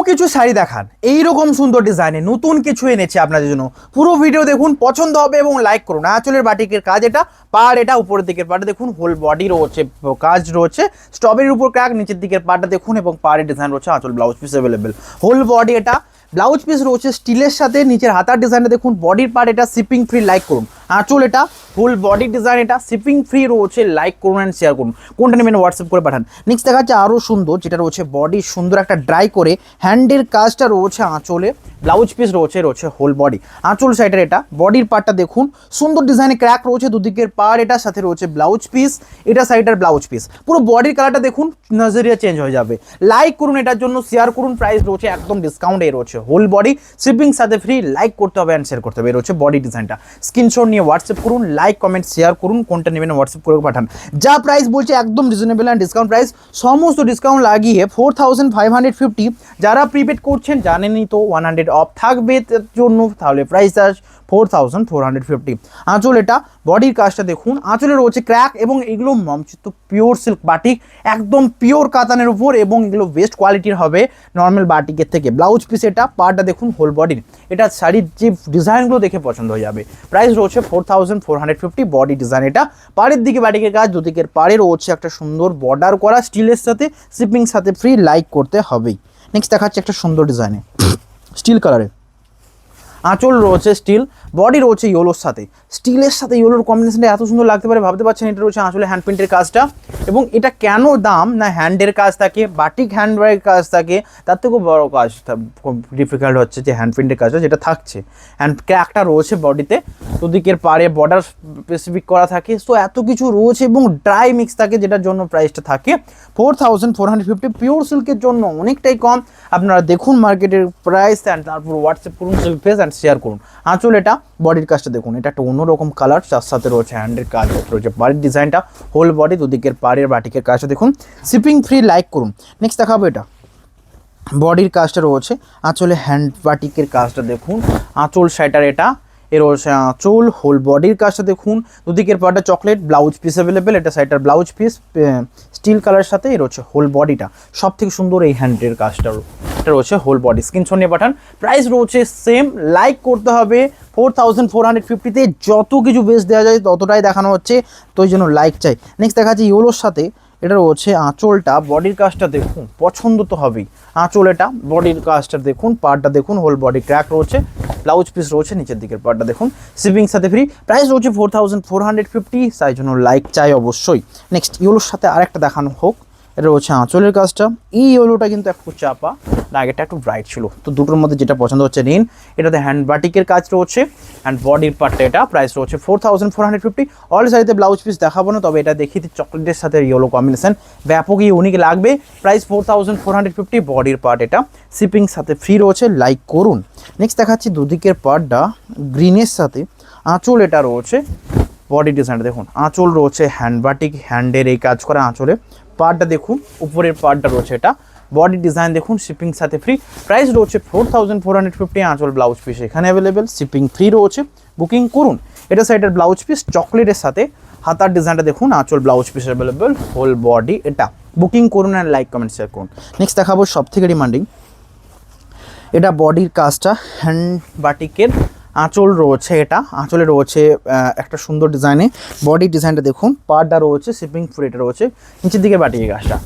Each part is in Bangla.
কিছু শাড়ি দেখান এইরকম সুন্দর ডিজাইনে নতুন কিছু এনেছে আপনাদের জন্য। পুরো ভিডিও দেখুন, পছন্দ হবে এবং লাইক করুন। আঁচলের বাটিকের কাজ এটা, পাড় এটা, উপরের দিকের পাড়টা দেখুন হোল বডি রয়েছে, কাজ রয়েছে স্ট্রবেরির উপর ক্র্যাক, নিচের দিকের পাড়টা দেখুন এবং পাড়ের ডিজাইন রয়েছে। আঁচল blouse piece available, whole body এটা ব্লাউজ পিস রয়েছে স্টিলের সাথে। নিচের হাতার ডিজাইনটা দেখুন, বডির পার্ট এটা, শিপিং ফ্রি, লাইক করুন। আঁচল এটা, ফুল বডি ডিজাইন এটা, শিপিং ফ্রি রয়েছে, লাইক করুন অ্যান্ড শেয়ার করুন। কোনটা নেবেন হোয়াটসঅ্যাপ করে পাঠান। নেক্সট দেখা যাচ্ছে আরও সুন্দর, যেটা রয়েছে বডি সুন্দর একটা ড্রাই করে হ্যান্ডের কাজটা রয়েছে আঁচলে, ব্লাউজ পিস রয়েছে হোল বডি। আঁচল সাইডের এটা, বডির পার্টটা দেখুন সুন্দর ডিজাইনে ক্র্যাক রয়েছে, দুদিকের পার্ট এটা, সাথে রয়েছে ব্লাউজ পিস, এটা সাইডের ব্লাউজ পিস। পুরো বডির কালারটা দেখুন, নজরিয়া চেঞ্জ হয়ে যাবে। লাইক করুন এটার জন্য, শেয়ার করুন। প্রাইস রয়েছে একদম ডিসকাউন্টে রয়েছে, হোল বডি শিপিং সাথে ফ্রি, লাইক করতে হবে অ্যান্ড শেয়ার করতে হবে। রয়েছে বডি ডিজাইনটা, স্ক্রিনশট নিয়ে হোয়াটসঅ্যাপ করুন, লাইক কমেন্ট শেয়ার করুন। কোনটা নেবেন হোয়াটসঅ্যাপ করে পাঠান। যা প্রাইস বলছে একদম রিজনেবল অ্যান্ড ডিসকাউন্ট প্রাইস, সমস্ত ডিসকাউন্ট লাগিয়ে 4550। যারা প্রিপেড করছেন জানেনই তো 100 অফ থাকবে তার জন্য, তাহলে প্রাইস আস 4450। আঁচল এটা, বডির কাজটা দেখুন, আঁচলে রয়েছে ক্র্যাক এবং এগুলো মমচিত পিওর সিল্ক বাটিক, একদম পিওর কাতানের উপর, এবং এগুলো বেস্ট কোয়ালিটির হবে নর্মাল বাটিকের থেকে। ব্লাউজ পিস এটা, পার্টটা দেখুন হোল বডির, এটা শাড়ির যে ডিজাইনগুলো দেখে পছন্দ হয়ে যাবে। প্রাইস রয়েছে 4450, বডি ডিজাইন এটা, পাড়ের দিকে বাটিকের কাজ, দুদিকের পাড়ে রয়েছে একটা সুন্দর বর্ডার করা স্টিলের সাথে, শিপিং সাথে ফ্রি, লাইক করতে হবেই। নেক্সট দেখাচ্ছে একটা সুন্দর ডিজাইনে স্টিল কালারে, আঁচল রয়েছে স্টিল, বডি রয়েছে ইয়েলোর সাথে, স্টিলের সাথে ইয়েলোর কম্বিনেশনটা এত সুন্দর লাগতে পারে ভাবতে পারছেন। এটা রয়েছে আঁচলে হ্যান্ড প্রিন্টের কাজটা, এবং এটা কেন দাম না, হ্যান্ডের কাজ থাকে, বাটিক হ্যান্ডওয়ার্কের কাজ থাকে, তার থেকেও বড় কাজ ডিফিকাল্ট হচ্ছে যে হ্যান্ড প্রিন্টের কাজটা যেটা থাকছে। হ্যান্ড ক্র্যাকটা রয়েছে বডিতে, দুদিকের পাড়ে বর্ডার স্পেসিফিক করা থাকে, সো এত কিছু রয়েছে এবং ড্রাই মিক্স থাকে, যেটার জন্য প্রাইসটা থাকে 4450। পিওর সিল্কের জন্য অনেকটাই কম। আপনারা দেখুন মার্কেটের প্রাইস অ্যান্ড তারপর হোয়াটসঅ্যাপ করুন, সিল্ক ফেস অ্যান্ড শেয়ার করুন। আঁচল এটা, বডির কাজটা দেখুন, এটা একটা অন্যরকম কালার, তার সাথে রয়েছে হ্যান্ডের কাজ রয়েছে, বাড়ির ডিজাইনটা হোল বডি, দুদিকের পাড়ের বাটিকের কাজটা দেখুন, শিপিং ফ্রি, লাইক করুন। নেক্সট দেখাবো এটা, বডির কাজটা রয়েছে, আঁচলে হ্যান্ড বাটিকের কাজটা দেখুন, আঁচল সাইডার এটা, এর রয়েছে আঁচল, হোল বডির কাজটা দেখুন, দুদিকের পাড়টা চকলেট, ব্লাউজ পিস অ্যাভেলেবেল, এটা সাইডটার ব্লাউজ পিস স্টিল কালারের সাথে, এর রয়েছে হোল বডিটা, সব থেকে সুন্দর এই হ্যান্ডের কাজটা, এটা রয়েছে হোল বডি। স্ক্রিনশট নিয়ে পাঠান। প্রাইস রয়েছে সেম, লাইক করতে হবে 4450-তে। যত কিছু বেস্ট দেওয়া যায় ততটাই দেখানো হচ্ছে, তো ওই জন্য লাইক চাই। নেক্সট দেখা যাচ্ছে ইয়েলোর সাথে, এটা রয়েছে আঁচলটা, বডির কাজটা দেখুন, পছন্দ তো হবেই। আঁচল এটা, বডির কাজটা দেখুন, পার্টটা দেখুন, হোল বডি ক্র্যাক রয়েছে, ব্লাউজ পিস রয়েছে, নিচের দিকের পার্টটা দেখুন, শিপিং সাথে ফ্রি। প্রাইস রয়েছে 4450, তাই জন্য লাইক চাই অবশ্যই। নেক্সট ইয়েলোর সাথে আরেকটা দেখানো হোক, এটা রয়েছে আঁচলের কাজটা। এই ইয়েলোটা কিন্তু একটু চাপা, আগেটা একটু ব্রাইট ছিল, তো দুটোর মধ্যে যেটা পছন্দ হচ্ছে নিন। এটাতে হ্যান্ড বাটিকের কাজ রয়েছে অ্যান্ড বডির পার্টটা এটা, প্রাইস রয়েছে 4450। অল সাইডে ব্লাউজ পিস দেখাবো না, তবে এটা দেখিয়ে চকলেটের সাথে ইয়েলো কম্বিনেশন ব্যাপক ইউনিক লাগবে। প্রাইস 4450, বডির পার্ট এটা, শিপিং সাথে ফ্রি রয়েছে, লাইক করুন। নেক্সট দেখাচ্ছি দুদিকের পার্টটা গ্রিনের সাথে, আঁচল এটা রয়েছে, বডি ডিজাইনটা দেখুন, আঁচল রয়েছে হ্যান্ড বাটিক, হ্যান্ডের এই কাজ করা আঁচলে, পার্টটা দেখুন, উপরের পার্টটা রয়েছে এটা, বডি ডিজাইন দেখুন, শিপিং সাথে ফ্রি। প্রাইস রয়েছে 4450। আঁচল ব্লাউজ পিস এখানে অ্যাভেলেবেল, শিপিং ফ্রি রয়েছে, বুকিং করুন। এটা সাইডের ব্লাউজ পিস চকলেটের সাথে, হাতার ডিজাইনটা দেখুন, আঁচল blouse piece available, whole body এটা, বুকিং করুন অ্যান্ড লাইক কমেন্ট শেয়ার করুন। নেক্সট দেখাবো সব থেকে ডিমান্ডিং, এটা বডির কাজটা হ্যান্ড বাটিকের, আঁচল রয়েছে এটা, আঁচলে রয়েছে একটা সুন্দর ডিজাইনে, বডি ডিজাইনটা দেখুন, পার্টটা রয়েছে শিপিং ফ্রি, এটা রয়েছে নিচের দিকে বাটিকের কাজটা,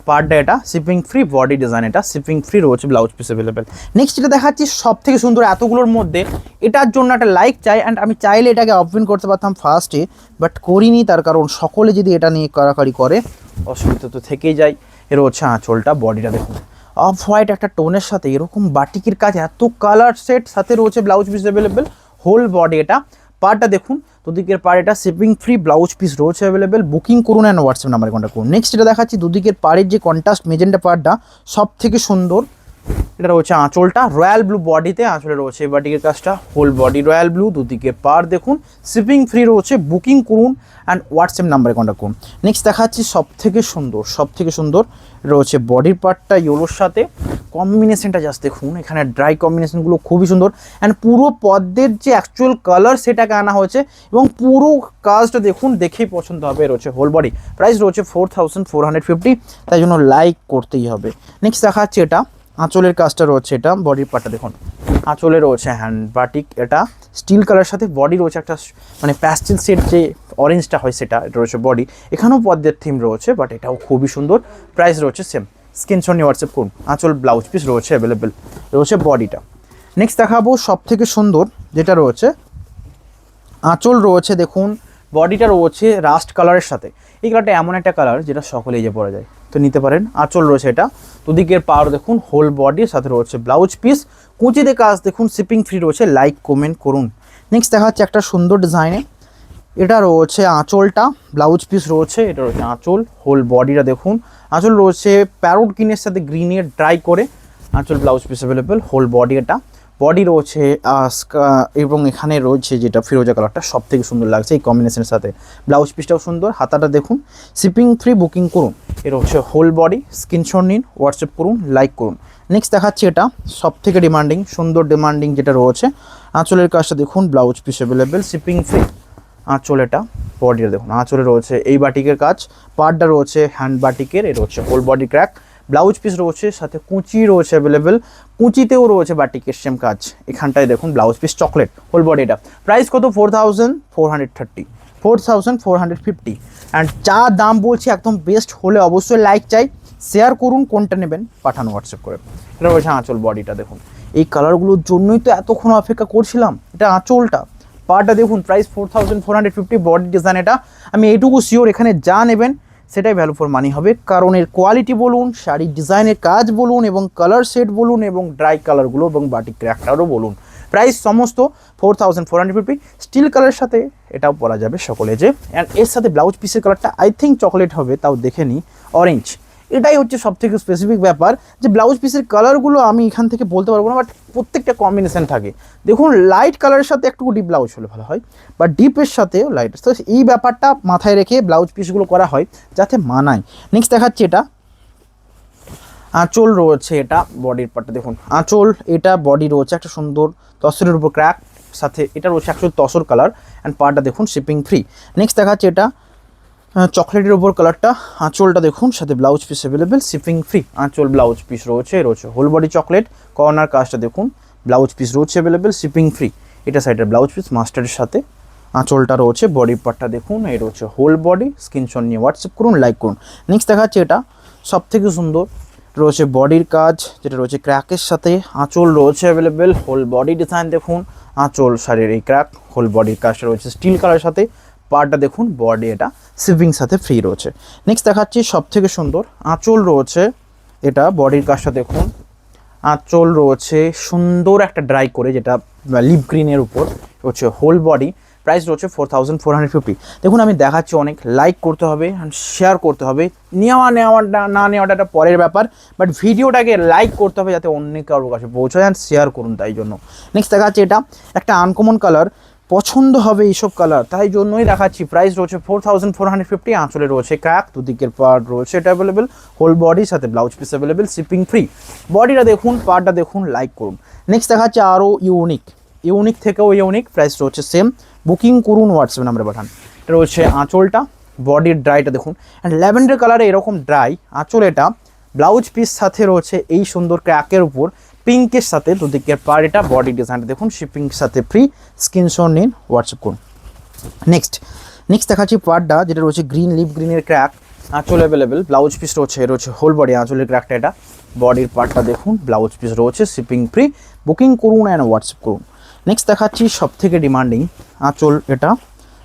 পার্টটা এটা, শিপিং ফ্রি, বডি ডিজাইন এটা, শিপিং ফ্রি রয়েছে, ব্লাউজ পিস অ্যাভেলেবেল। নেক্সট যেটা দেখাচ্ছি সব থেকে সুন্দর এতগুলোর মধ্যে, এটার জন্য একটা লাইক চাই, অ্যান্ড আমি চাইলে এটাকে ওপেন করতে পারতাম ফার্স্টে, বাট করিনি, তার কারণ সকলে যদি এটা নিয়ে কারাকারি করে অসুবিধা তো থেকেই যায়। এর হচ্ছে আঁচলটা, বডিটা দেখুন, অফ হোয়াইট একটা টোনের সাথে এরকম বাটিকের কাজ, এত কালার সেট, সাথে রয়েছে blouse piece available, whole body এটা, পার্টটা দেখুন, দুদিকের পাড় এটা, শিপিং ফ্রি, ব্লাউজ পিস রয়েছে অ্যাভেলেবেল, বুকিং করুন অ্যান্ড হোয়াটসঅ্যাপ নাম্বারে কন্ট্যাক্ট করুন। নেক্সট এটা দেখাচ্ছি দুদিকের পাড়ের যে কন্ট্রাস্ট মেজেন্টা পার্টটা সব থেকে সুন্দর, এটা রয়েছে আঁচলটা, রয়্যাল ব্লু বডিতে, আঁচলে রয়েছে বাটিকের কাজটা, হোল বডি রয়্যাল ব্লু, দুদিকে পার দেখুন, শিপিং ফ্রি রয়েছে, বুকিং করুন অ্যান্ড হোয়াটসঅ্যাপ নাম্বারে কন্ট্যাক্ট করুন। নেক্সট দেখাচ্ছি সব থেকে সুন্দর রয়েছে বডির পার্টটা ইয়েলোর সাথে, কম্বিনেশনটা জাস্ট দেখুন, এখানে ড্রাই কম্বিনেশনগুলো খুবই সুন্দর, অ্যান্ড পুরো পদ্মের যে অ্যাকচুয়াল কালার সেটাকে আনা হয়েছে, এবং পুরো কাজটা দেখুন, দেখেই পছন্দ হবে। রয়েছে হোল বডি, প্রাইস রয়েছে 4450, তাই জন্য লাইক করতেই হবে। নেক্সট দেখাচ্ছি এটা আঁচলের কাজটা রয়েছে এটা, বডির পার্টটা দেখুন আঁচলে রয়েছে হ্যান্ড বাটিক, এটা স্টিল কালার সাথে বডি রয়েছে একটা মানে প্যাস্টেল সেট যে অরেঞ্জটা হয় সেটা, এটা রয়েছে বডি। এখানেও পদ্মের থিম রয়েছে, বাট এটাও খুবই সুন্দর। প্রাইস রয়েছে সেম, স্ক্রিনশট নিয়ে হোয়াটসঅ্যাপ করুন। আঁচল ব্লাউজ পিস রয়েছে অ্যাভেলেবেল, রয়েছে বডিটা। নেক্সট দেখাবো সব থেকে সুন্দর যেটা রয়েছে, আঁচল রয়েছে দেখুন, বডিটা রয়েছে রাস্ট কালারের সাথে। এই কালারটা এমন একটা কালার যেটা সকলেই যে পরা যায়, তো নিতে পারেন। আঁচল রয়েছে এটা, দুদিকের পাওয়ার দেখুন, হোল বডির সাথে রয়েছে ব্লাউজ পিস, কুচিতে কাজ দেখুন, শিপিং ফ্রি রয়েছে। লাইক কমেন্ট করুন। নেক্সট দেখা যাচ্ছে একটা সুন্দর ডিজাইনে, এটা রয়েছে আঁচলটা, ব্লাউজ পিস রয়েছে, এটা রয়েছে আঁচল, হোল বডিটা দেখুন। আঁচল রয়েছে প্যারোট গ্রিনের সাথে গ্রিনের ড্রাই করে, আঁচল blouse piece available, whole body এটা। বডি রয়েছে এবং এখানে রয়েছে যেটা ফিরোজা কালারটা সব থেকে সুন্দর লাগছে এই কম্বিনেশনের সাথে। ব্লাউজ পিসটাও সুন্দর, হাতাটা দেখুন, শিপিং ফ্রি, বুকিং করুন। এটা হচ্ছে হোল বডি, স্ক্রিনশট নিন, হোয়াটসঅ্যাপ করুন, লাইক করুন। নেক্সট দেখাচ্ছি এটা সব থেকে ডিমান্ডিং, সুন্দর ডিমান্ডিং যেটা রয়েছে, আঁচলের কাজটা দেখুন, blouse piece available, shipping free. আঁচল এটা, বডিটা দেখুন, আঁচলে রয়েছে এই বাটিকের কাজ, পার্টটা রয়েছে হ্যান্ড বাটিকের, এটা হচ্ছে whole body crack, blouse piece রয়েছে, সাথে কুচি রয়েছে অ্যাভেলেবেল, কুচিতেও রয়েছে বাটিকের সেম কাজ। এখানটায় দেখুন blouse piece chocolate, whole body এটা। প্রাইস কত? 4430, 4450। অ্যান্ড যা দাম বলছি একদম বেস্ট হলে অবশ্যই লাইক চাই, শেয়ার করুন, কোনটা নেবেন পাঠানো হোয়াটসঅ্যাপ করে। এটা রয়েছে আঁচল, বডিটা দেখুন, এই কালারগুলোর জন্যই তো এতক্ষণ অপেক্ষা করছিলাম। এটা আঁচলটা, পার্টটা দেখুন, প্রাইস 4450, বডি ডিজাইন এটা। আমি এইটুকু শিওর এখানে যা নেবেন সেটাই ভ্যালু ফর মানি হবে, কারণ এর কোয়ালিটি বলুন, শাড়ির ডিজাইনের কাজ বলুন, এবং কালার সেট বলুন, এবং ড্রাই কালারগুলো এবং বাটিক ক্র্যাকটারও বলুন। প্রাইস সমস্ত 4450। স্টিল কালারের সাথে এটাও পরা যাবে সকলে যে। অ্যান্ড এর সাথে ব্লাউজ পিসের কালারটা আই থিঙ্ক চকলেট হবে, তাও দেখে নিই, অরেঞ্জ। এটাই হচ্ছে সব থেকে স্পেসিফিক ব্যাপার, যে ব্লাউজ পিসের কালারগুলো আমি এখান থেকে বলতে পারবো না, বাট প্রত্যেকটা কম্বিনেশন থাকে। দেখুন লাইট কালারের সাথে একটু ডিপ ব্লাউজ হলে ভালো হয়, বা ডিপের সাথেও লাইট, তো এই ব্যাপারটা মাথায় রেখে ব্লাউজ পিসগুলো করা হয় যাতে মানায়। নেক্সট দেখাচ্ছি এটা আঁচল রয়েছে, এটা বডির পার্টটা দেখুন, আঁচল এটা, বডি রয়েছে একটা সুন্দর তসরের উপর ক্র্যাক, সাথে এটা রয়েছে অ্যাকচুয়ালি তসর কালার, অ্যান্ড পার্টটা দেখুন শিপিং ফ্রি। নেক্সট দেখাচ্ছে এটা চকলেটের ওপর কালারটা, আঁচলটা দেখুন, সাথে blouse piece available, shipping free. আঁচল ব্লাউজ পিস রয়েছে হোল বডি চকলেট, কর্নার কাজটা দেখুন, ব্লাউজ পিস রয়েছে অ্যাভেলেবেল, শিপিং ফ্রি। এটা সাইডের ব্লাউজ পিস মাস্টারের সাথে, আঁচলটা রয়েছে, বডি পার্টটা দেখুন, এই রয়েছে হোল বডি। স্ক্রিনশট নিয়ে হোয়াটসঅ্যাপ করুন, লাইক করুন। নেক্সট দেখাচ্ছে এটা সব থেকে সুন্দর, রয়েছে বডির কাজ যেটা রয়েছে ক্র্যাকের সাথে, আঁচল রয়েছে অ্যাভেলেবেল, হোল বডি ডিজাইন দেখুন, আঁচল শাড়ির এই ক্র্যাক, হোল বডির কাজটা রয়েছে স্টিল কালারের সাথে, পার্টটা দেখুন, বডি এটা শিপিং সাথে ফ্রি রয়েছে। নেক্সট দেখাচ্ছি সব থেকে সুন্দর, আঁচল রয়েছে এটা, বডির কাজটা দেখুন, আঁচল রয়েছে সুন্দর একটা ড্রাই করে, যেটা লিপ গ্রিনের উপর হচ্ছে হোল বডি। প্রাইস রয়েছে 4450। দেখুন আমি দেখাচ্ছি, অনেক লাইক করতে হবে অ্যান্ড শেয়ার করতে হবে, নেওয়াটা না নেওয়াটা একটা পরের ব্যাপার, বাট ভিডিওটাকে লাইক করতে হবে যাতে অন্য কারোর কাছে পৌঁছায়, অ্যান্ড শেয়ার করুন তাই জন্য। নেক্সট দেখাচ্ছি এটা একটা আনকমন কালার, পছন্দ হবে এইসব কালার, তাই জন্যই দেখাচ্ছি। প্রাইস রয়েছে 4450। আঁচলে রয়েছে ক্র্যাক, দুদিকের পার্ট রয়েছে এটা অ্যাভেলেবেল, হোল বডির সাথে blouse piece available, shipping free. বডিটা দেখুন, পার্টটা দেখুন, লাইক করুন। নেক্সট দেখাচ্ছে আরও ইউনিক থেকেও ইউনিক, প্রাইস রয়েছে সেম, বুকিং করুন, হোয়াটসঅ্যাপ নাম্বারে পাঠান। এটা রয়েছে আঁচলটা, বডির ড্রাইটা দেখুন, অ্যান্ড ল্যাভেন্ডার কালারে এরকম ড্রাই আঁচল এটা, ব্লাউজ পিস সাথে রয়েছে এই সুন্দর ক্র্যাকের উপর পিঙ্কের সাথে, দুদিকের পার এটা, বডি ডিজাইনটা দেখুন, শিপিং সাথে ফ্রি। স্ক্রিনশট নিন, হোয়াটসঅ্যাপ করুন। নেক্সট দেখাচ্ছি পার্টটা যেটা রয়েছে গ্রিন, লিপ গ্রিনের ক্র্যাক, আঁচল অ্যাভেলেবেল, ব্লাউজ পিস রয়েছে হোল বডি, আঁচলের ক্র্যাকটা এটা, বডির পার্টটা দেখুন, ব্লাউজ পিস রয়েছে শিপিং ফ্রি। বুকিং করুন অ্যান্ড হোয়াটসঅ্যাপ করুন। নেক্সট দেখাচ্ছি সব থেকে ডিমান্ডিং, আঁচল এটা,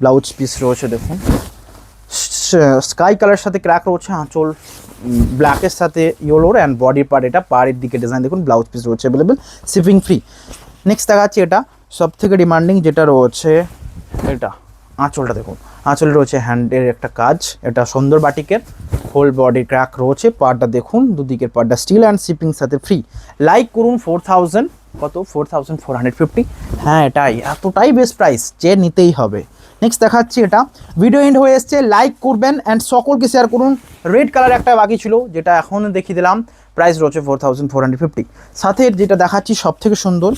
ব্লাউজ পিস রয়েছে দেখুন, স্কাই কালারের সাথে ক্র্যাক রয়েছে, আঁচল ব্ল্যাকের সাথে ইয়েলোর, অ্যান্ড বডির পার্ট এটা, পাড়ের দিকে ডিজাইন দেখুন, ব্লাউজ পিস রয়েছে অ্যাভেলেবেল, শিপিং ফ্রি। নেক্সট দেখাচ্ছি এটা সব থেকে ডিমান্ডিং যেটা রয়েছে, এটা আঁচলটা দেখুন, আঁচলে রয়েছে হ্যান্ডের একটা কাজ, এটা সুন্দর বাটিকের, হোল বডি ক্র্যাক রয়েছে, পার্টটা দেখুন, দুদিকের পার্টটা স্টিল অ্যান্ড শিপিং সাথে ফ্রি। লাইক করুন, 4450। হ্যাঁ এটাই, এতটাই বেস্ট প্রাইস, যে নিতেই হবে। নেক্সট দেখাচ্ছি এটা, ভিডিও এন্ড হয়ে এসছে, লাইক করবেন অ্যান্ড সকলকে শেয়ার করুন। রেড কালার একটা বাকি ছিল, যেটা এখন দেখিয়ে দিলাম, প্রাইস রয়েছে 4450। সাথে যেটা দেখাচ্ছি সব থেকে সুন্দর,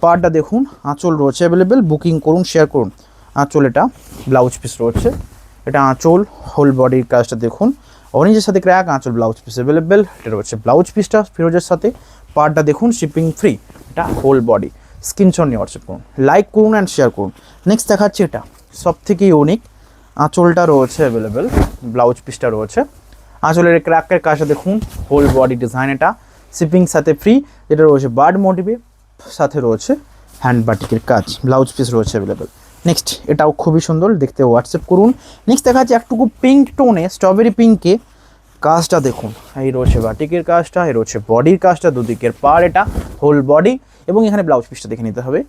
পার্টটা দেখুন, আঁচল রয়েছে অ্যাভেলেবেল, বুকিং করুন, শেয়ার করুন। আঁচল এটা, ব্লাউজ পিস রয়েছে, এটা আঁচল, হোল বডির কাজটা দেখুন, অরেঞ্জের সাথে ক্র্যাক, আঁচল ব্লাউজ পিস অ্যাভেলেবেল, এটা রয়েছে ব্লাউজ পিসটা ফিরোজের সাথে, পার্টটা দেখুন শিপিং ফ্রি, এটা হোল বডি, স্ক্রিনশট নিয়ে হোয়াটসঅ্যাপ করুন, লাইক করুন অ্যান্ড শেয়ার করুন। নেক্সট দেখাচ্ছি এটা সব থেকে ইউনিক, আঁচলটা রয়েছে অ্যাভেলেবেল, ব্লাউজ পিসটা রয়েছে, আঁচলের ক্র্যাকের কাজটা দেখুন, হোল বডি ডিজাইন, এটা শিপিং সাথে ফ্রি, যেটা রয়েছে বার্ড মোটিভে, সাথে রয়েছে হ্যান্ড বাটিকের কাজ, ব্লাউজ পিস রয়েছে অ্যাভেলেবেল। নেক্সট এটাও খুবই সুন্দর দেখতে, হোয়াটসঅ্যাপ করুন। নেক্সট দেখাচ্ছি একটুকু পিঙ্ক টোনে, স্ট্রবেরি পিঙ্কে, কাজটা দেখুন, এই রয়েছে বাটিকের কাজটা, এই রয়েছে বডির কাজটা, দুদিকের পার, এটা হোল বডি, এবং এখানে ব্লাউজ পিসটা দেখে নিতে হবে,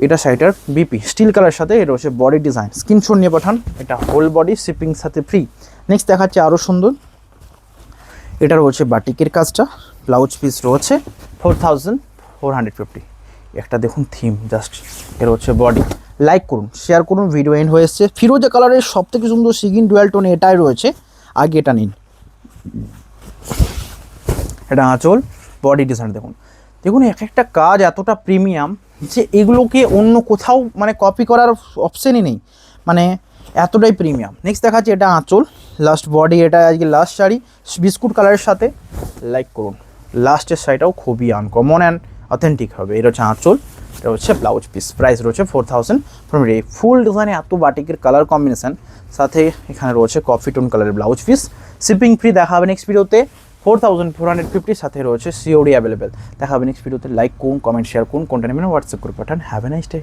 এটা সাইটার বিপি স্টিল কালার সাথে, এটা রয়েছে বডি ডিজাইন, স্ক্রিনশট নিয়ে পাঠান, এটা হোল বডি শিপিং সাথে ফ্রি। নেক্সট দেখাচ্ছে আরও সুন্দর, এটা রয়েছে বাটিকের কাজটা, ব্লাউজ পিস রয়েছে 4450। একটা দেখুন থিম জাস্ট, এর হচ্ছে বডি। লাইক করুন, শেয়ার করুন, ভিডিও এন্ড হয়ে এসছে। ফিরোজা কালারের সব থেকে সুন্দর সিগিন ডুয়াল টোনে এটাই রয়েছে, আগে এটা নিন। এটা আঁচল, বডি ডিজাইন দেখুন, দেখুন এক একটা কাজ এতটা প্রিমিয়াম যে এগুলোকে অন্য কোথাও মানে কপি করার অপশানই নেই, মানে এতটাই প্রিমিয়াম। নেক্সট দেখাচ্ছি এটা আঁচল, লাস্ট বডি, এটা আজকে লাস্ট শাড়ি বিস্কুট কালারের সাথে। লাইক করুন, লাস্টের শাড়িটাও খুবই আনকমন অ্যান্ড অথেন্টিক হবে। এটা হচ্ছে আঁচল, এটা হচ্ছে ব্লাউজ পিস, প্রাইস রয়েছে 4000 ফ্রম রে। ফুল ডিজাইনে এত বাটিকের কালার কম্বিনেশন, সাথে এখানে রয়েছে কফি টোন কালারের ব্লাউজ পিস, শিপিং ফ্রি। দেখা হবে নেক্সট ভিডিওতে 4450, সাথে রয়েছে সিওডি অ্যাভেলেবেল। দেখা হবে নেক্সট ভিডিওতে। লাইক করুন, কমেন্ট শেয়ার করুন, কোনটা নেবেন হোয়াটসঅ্যাপ করে পাঠান। Have a nice day.